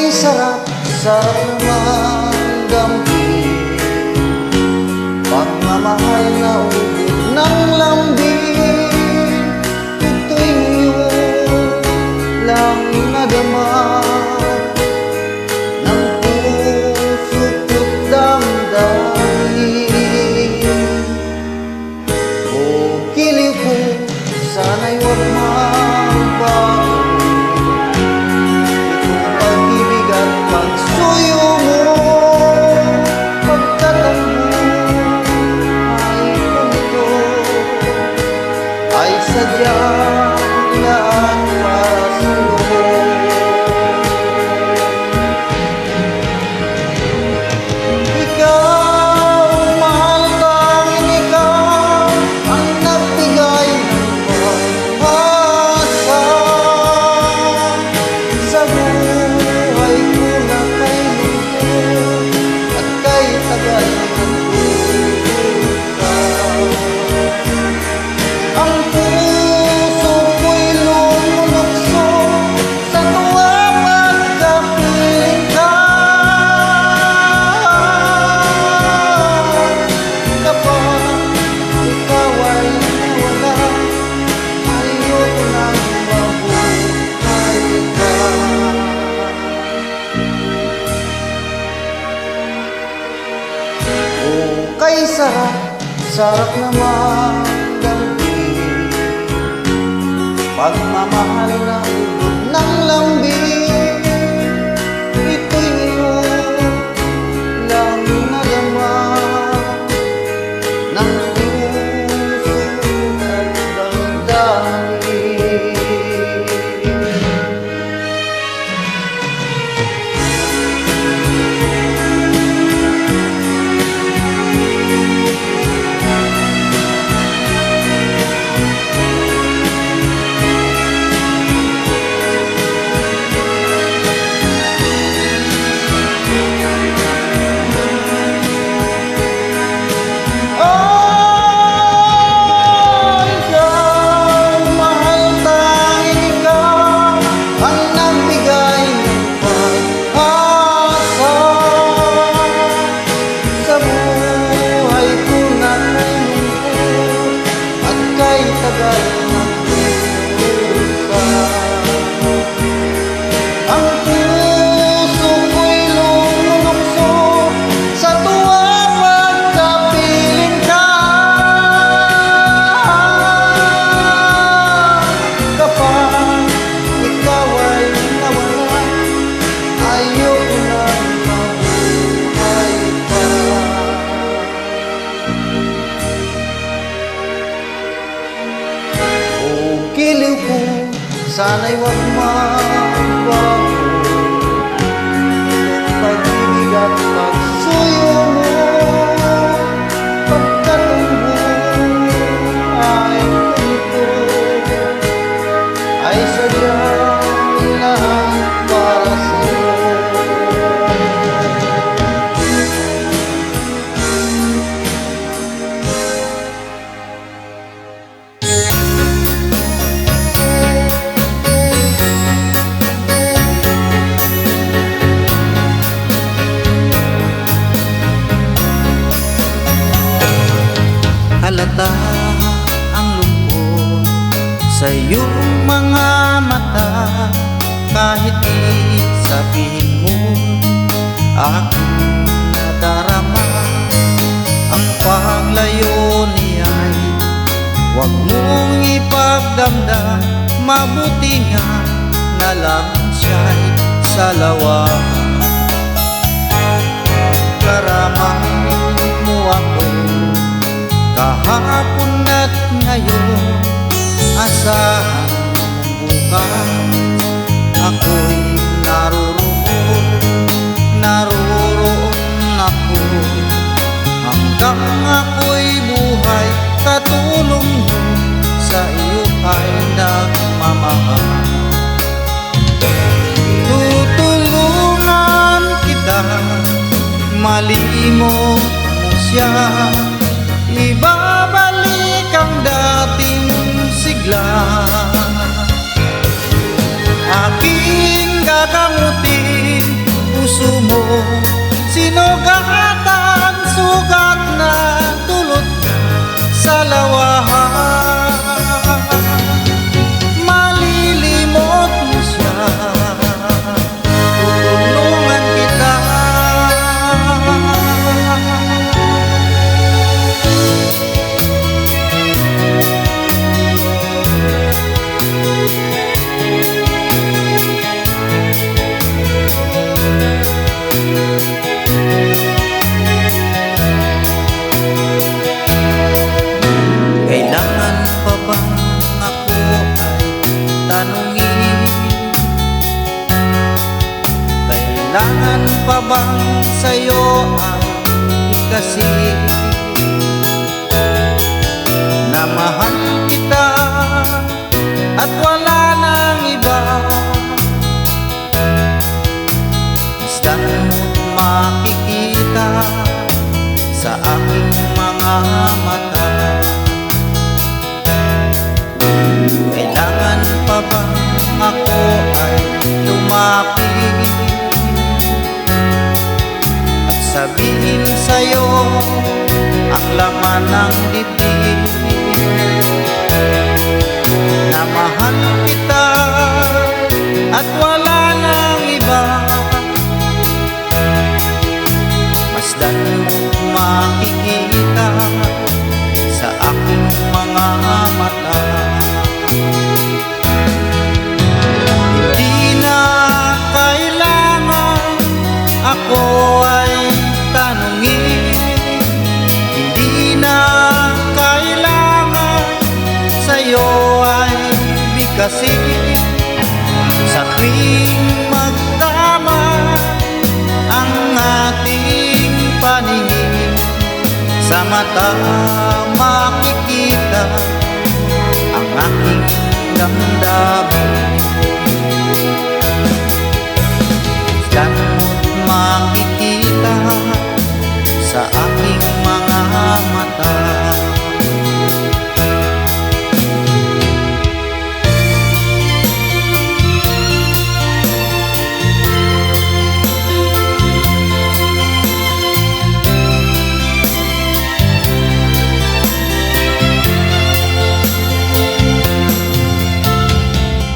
sarap naman damhin, pagmamahal na ubod ng lambing. Ito'y ngayon lang nadama ng puso't damdamin. O giliw ko, sana'y huwag magbago itong pag-ibig at pagsuyo mo. Pagtatampo ay ganito, ay sadyang daan para sa'yo. Kay sarap naman damhin, pagmamahal na ubod ng lambing. Ito'y ngayon lang nadama ng puso at damdamin. Giliw ko, sana'y huwag magbago itong pag-ibig at pagsuyo mo. Pagtatampo ay ganito, ay sadyang lahat para sa'yo. Halata ang lungkot sa iyong mga mata, kahit isabihin mo aking nadarama. Ang paglayo niya'y huwag mong ipagdamdam, mabuti nga na lang siya'y salawa. Karamay mo ako kahapon at ngayon, asahan mong bukas ako'y naroroon ako. Hanggang ako'y buhay, katulong mo sa iyo ay nagmamahal. Tutulungan kita, malimot mo siya, ibabalik ang dating sigla. Aking gagamutin sinugatan, sugat na dulot sa lawahan. Malilimot mo siya, tutulungan kita. Kailangan pa bang ako ay tanungin? Kailangan pa bang sa'yo ang ikasin? Na mahal kita at wala nang iba. Basta't mo't makikita sa aking mga mata. Kailangan pa bang ako ay lumapit at sabihin sa'yo ang laman ng dibdib? Na mahal kita at wala nang iba. Masdan mo't makikita sa aking mga mata. Ako ay tanungin, hindi na kailangan sa'yo ay bigkasin. Sa tuwing magtama ang ating paningin, sa mata makikita ang aking damdamin. Makikita sa aking mga mata.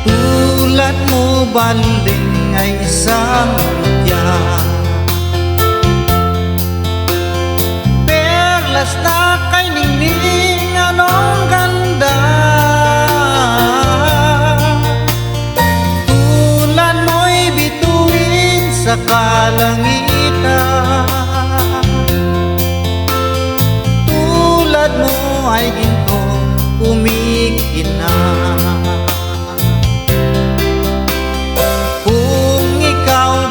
Tulad mo baling ay isang mutya, perlas na kay ningning, anong ganda. Tulad mo'y bituin sa kalangitan, tulad mo ay ginto kumikinang.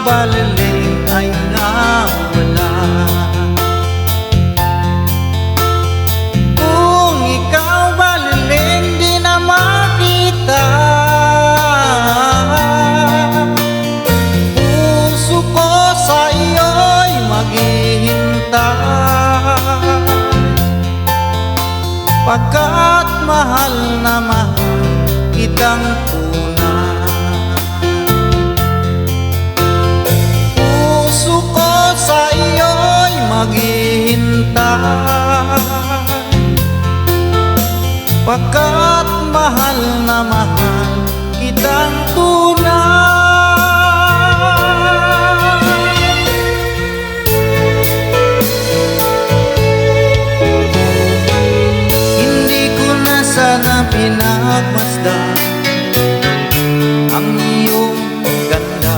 Baliling ay nawala, kung ikaw baliling di na makita. Puso ko sa iyo'y maghihintay, pagkat mahal na mahal kitang tunay. Sa iyo'y maghihintay, pagkat mahal na mahal kitang tunay. Hindi ko na sana pinagmasdan ang iyong ganda,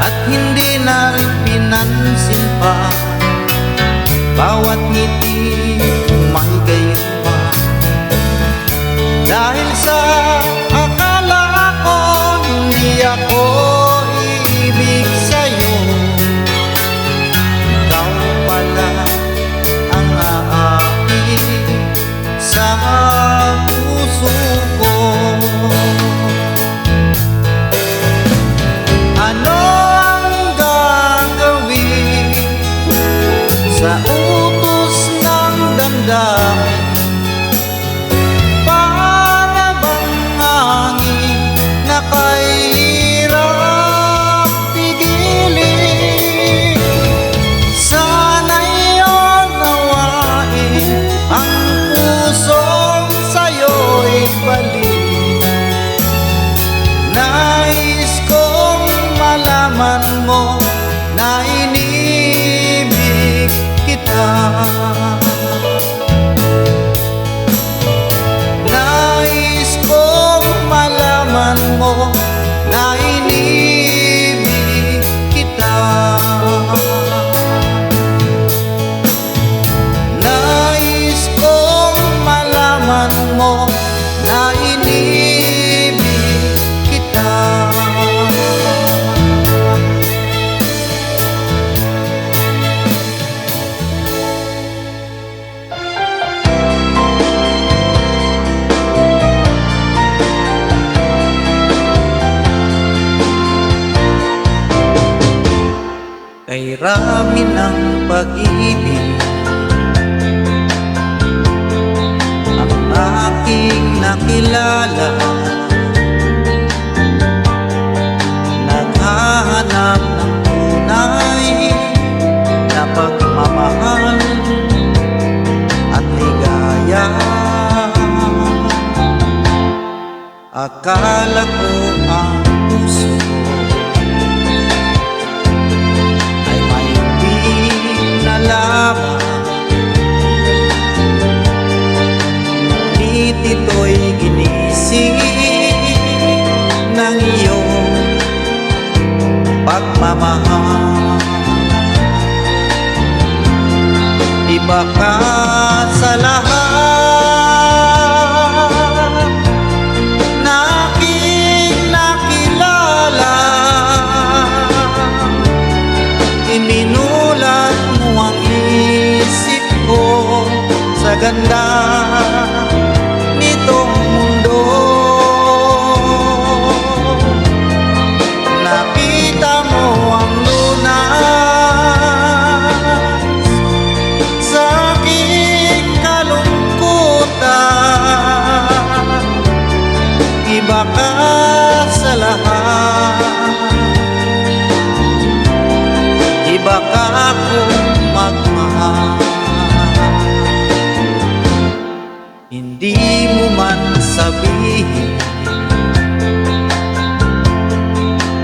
at hindi na rin pinansin pa bawat ngiti may gayuma. Dahil sa akala ko hindi ako iibig sa'yo, ikaw pala ang aakit sa puso ko. Sa utos ng mo na inibig kita. Nais kong malaman mo na inibig kita. Nais kong malaman mo na inibig kita. Kay rami ng pag-ibig ang aking nakilala, naghahanap ng tunay na pagmamahal at ligaya. Akala ko ang puso ko ay maibig na lamang, ngunit ito'y ginising ng iyong pagmamahal. Iba ka sa lahat na aking nakilala. Iminulat mo ang isip ko sa ganda nitong mundo. Nakita mo ang lunas sa aking kalungkutan. Iba ka sa lahat, iba ka akong magmahal. Hindi mo man sabihin,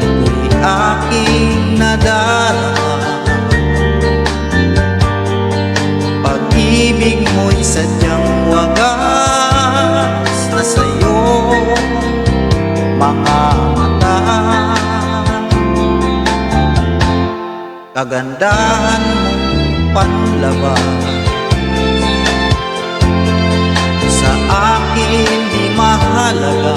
ito'y aking nadarama. Pag-ibig mo'y sadyang wagas na sa'yo mga mata. Kagandahan mong panlabas sa akin di mahalaga.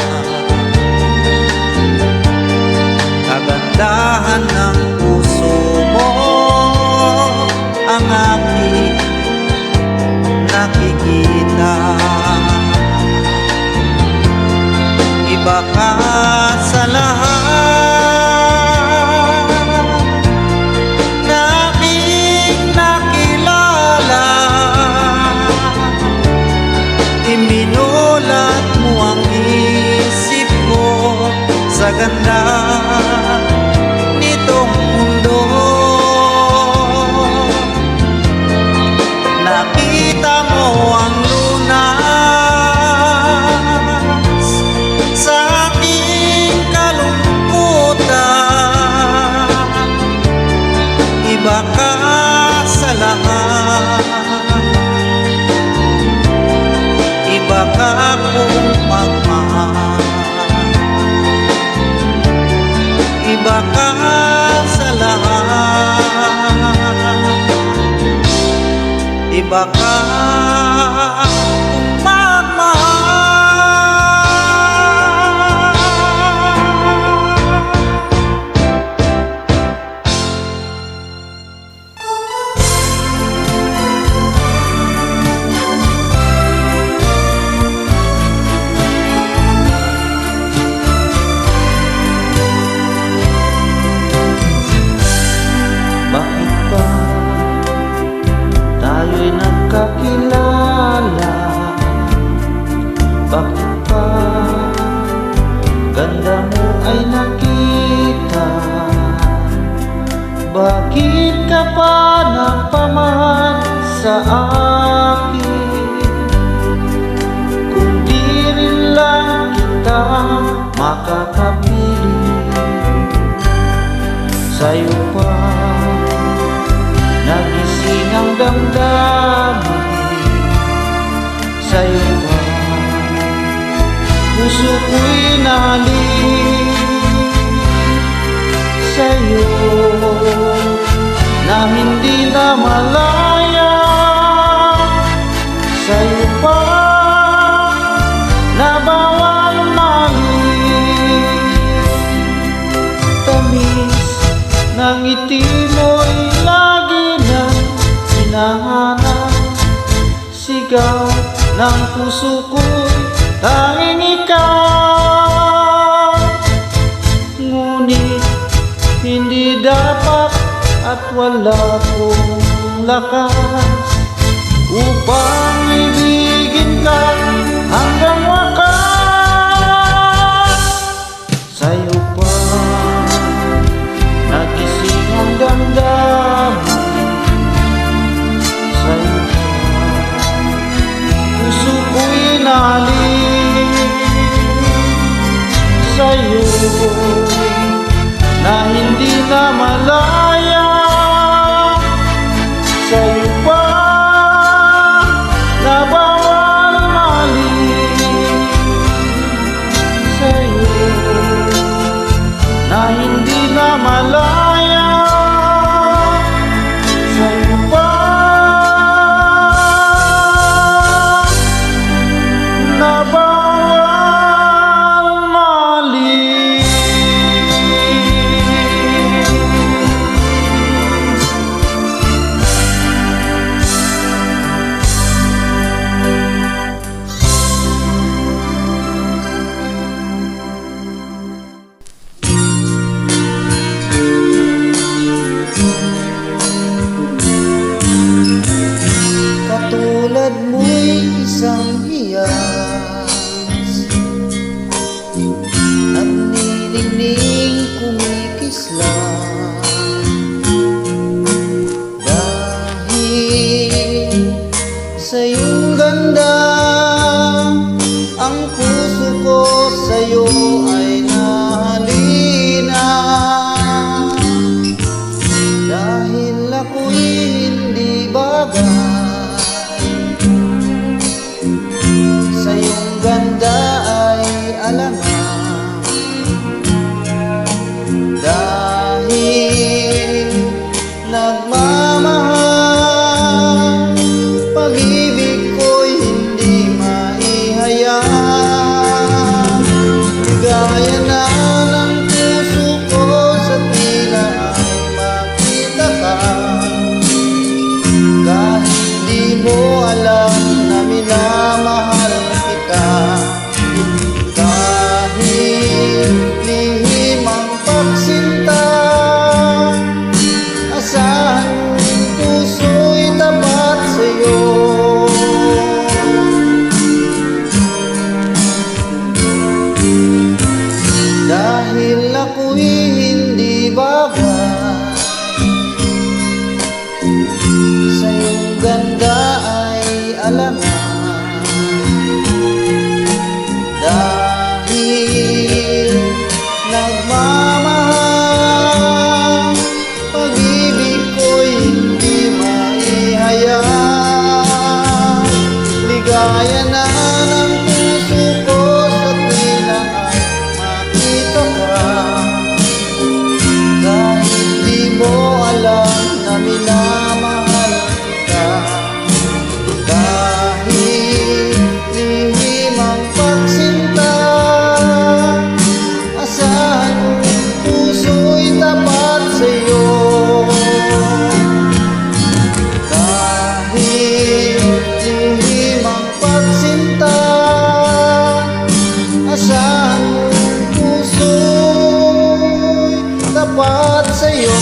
Kagandahan ng puso mo ang aking nakikita. Iba ka sa lahat na aking nakilala. Iminulat mo ang isip ko sa ganda nitong mundo. Nakita mo ang lunas sa aking kalungkutan. Iba ka sa lahat, iba ka akong magmahal. Iba ka sa lahat, iba ka akong magmahal. Bakit ba tayo'y nagkakilala? Bakit ba ganda mo ay nakita? Bakit ka pa napamahal sa akin? Kung di rin lang kita makakapili sa'yo pa nagising ang damdamin, sa'yo pa puso ko'y nahalik, sa'yo na hindi na malaya, sa'yo pa na bawal mali. Tamis ng ngiti mo'y lagi nang hinahanap, sigaw ng puso ko'y tanging ikaw. Ngunit hindi dapat at wala kong lakas upang ibigin ka hanggang wakas. Sa'yo pa nagising ang damdamin, sa'yo pa puso ko'y nahalik, sa'yo na hindi na malaya, sa'yo pa na bawal mali, sa'yo na hindi na malaya, sa'yo pa na bawal mali. Katulad mo'y isang hiyas, nagningning kumikislang, dahil sa iyong ganda ang puso ko sa'yo ay nahalina, dahil ako'y hindi bagay sa iyong ganda ay alangan, dahil nagmamahal, pag-ibig ko'y hindi maihayag. Gaya na ng puso ko sa tila ay makita ka, kahit di mo alam na minamahal kita, kahit lihim ang pagsinta, asahan mong puso'y tapat sa'yo. Dahil ako'y hindi bagay sa iyong ganda ay alangan, dahil nagmamahal, pag-ibig ko'y hindi maihayag. Ligaya na ng puso ko sa tila ay makita ka, kahit di mo alam na minamahal kita, kahit lihim ang pagsinta, asahan mong puso'y tapat sa'yo, kahit lihim ang pagsinta, asahan mong puso'y tapat sa'yo.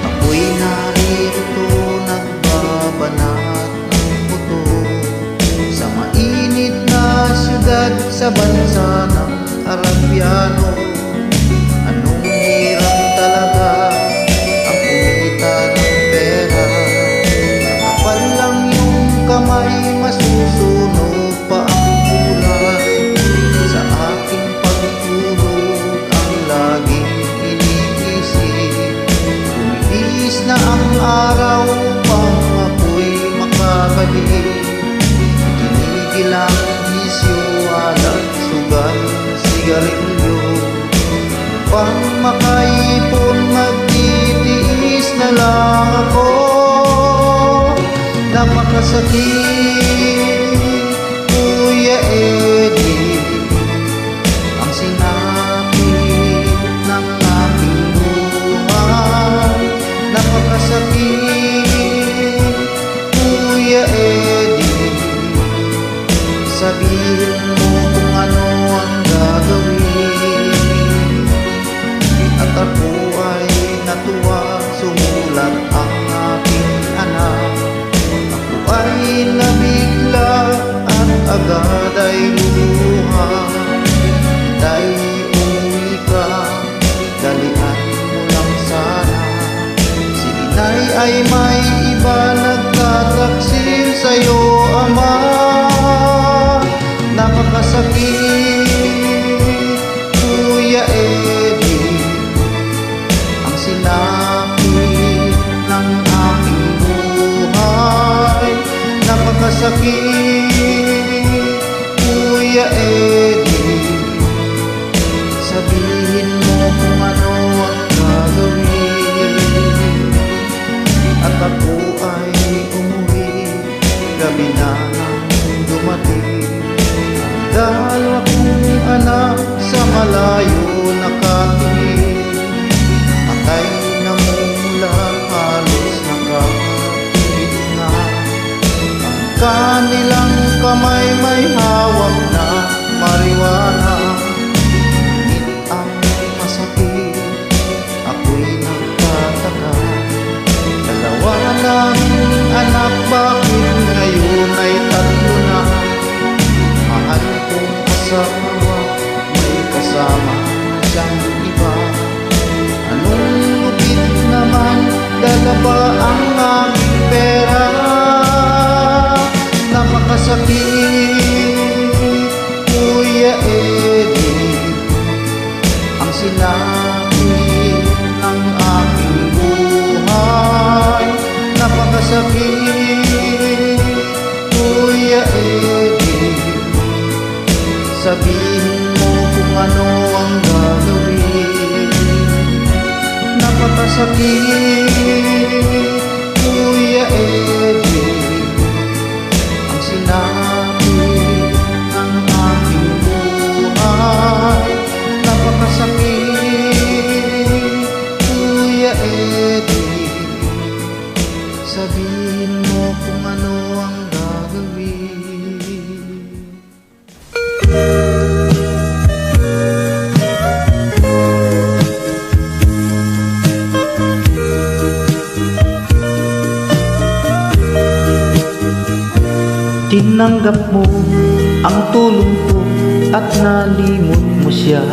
Ako'y narito nagbabanat ng puto sa mainit na syudad sa bansa ng Arabiano. Anong hirap talaga pang makaipon, magtitiis na lang ako. Napakasakit, Kuya Eddie, ang sinapit ng aking buhay. Napakasakit, Kuya Eddie, sabihin mo kung ano ang gagawin. At ako ay natuwa, sumulat ang aking anak. Ako ay nabigla at agad ay lumuha. Dahil umuwi ka, dalian mo lang sana. Si inay ay may iba, nagtataksil sa'yo, ama. Napakasakit, Kuya Eddie, ang sinapit ng aking buhay. Napakasakit, Kuya Eddie, sabihin mo kung ano ang gagawin. At ako ay umuwi, gabi na nang dumating. Dalawa kong anak sa malayo nakatingin. Patay na mula, halos nakapit na. Ang kanilang kamay may hawak na marijuana. Ngunit ang masakit, ako'y nagtataka. Dalawa naming anak, bakit ngayon ay tatlo na? Mahal kong asawa, may kasama siyang iba. Anong lupit naman, dala ba ang aming pera? Napakasakit, Kuya Eddie, ang sinapit ng aking buhay. Napakasakit, Kuya Eddie, sabihin mo kung ano ang gagawin. Napakasakit, Kuya Eddie, ang sinapit ng aking buhay. Napakasakit, Kuya Eddie, sabihin mo kung ano ang gagawin. Tinanggap mo ang tulong ko at nalimot mo siya.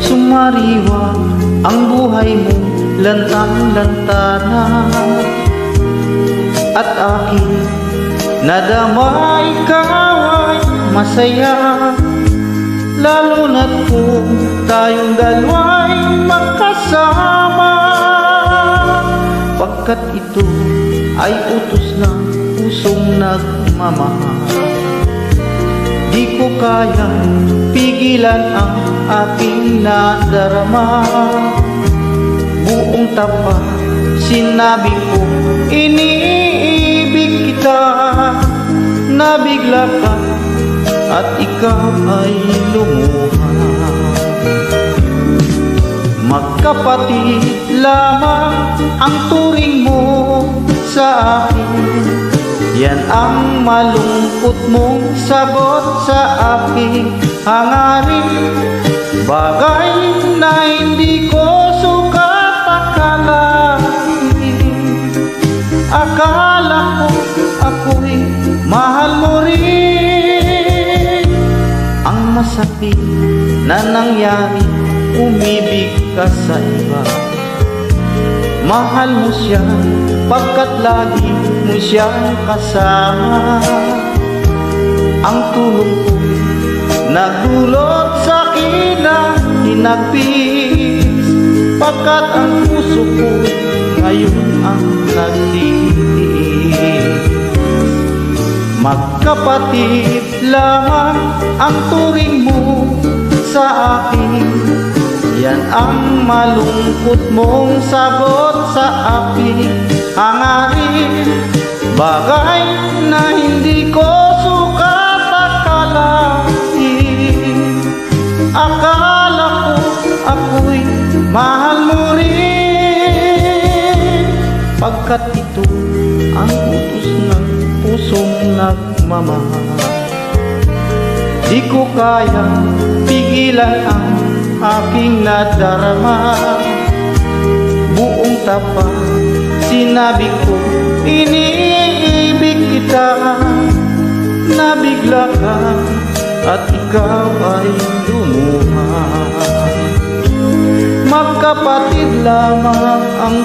Sumariwa ang buhay mo, lantang-lantana. At aking nadama, ikaw ay masaya. Lalo na't kung tayong dalawa'y magkasama. Pagkat ito ay utos ng pusong nagmamahal. Di ko kayang pigilan ang aking nadarama. Buong tapat sinabi ko, iniibig kita. Nabigla ka at ikaw ay lumuha. Magkapatid lamang ang turing mo sa akin. Yan ang malungkot mong sagot sa aking hangarin. Bagay na hindi ko sukat akalain. Akala ko ako'y mahal mo rin. Ang masakit na nangyari, umibig ka sa iba. Mahal mo siya pagkat lagi mo siyang kasama. Ang tulong ko nagdulot sa akin ng hinagpis, pagkat ang puso ko ngayon ang nagtitiis. Magkapatid lamang ang turing mo sa akin. Yan ang malungkot mong sagot sa aking hangarin. Bagay na hindi ko sukat akalain. Akala ko ako'y mahal mo rin, pagkat ito ang utos ng pusong nagmamahal. Di ko kaya pigilan ang aking nadarama. Buong tapat sinabi ko iniibig kita. Nabigla ka at ikaw ay lumuha. Magkapatid lamang ang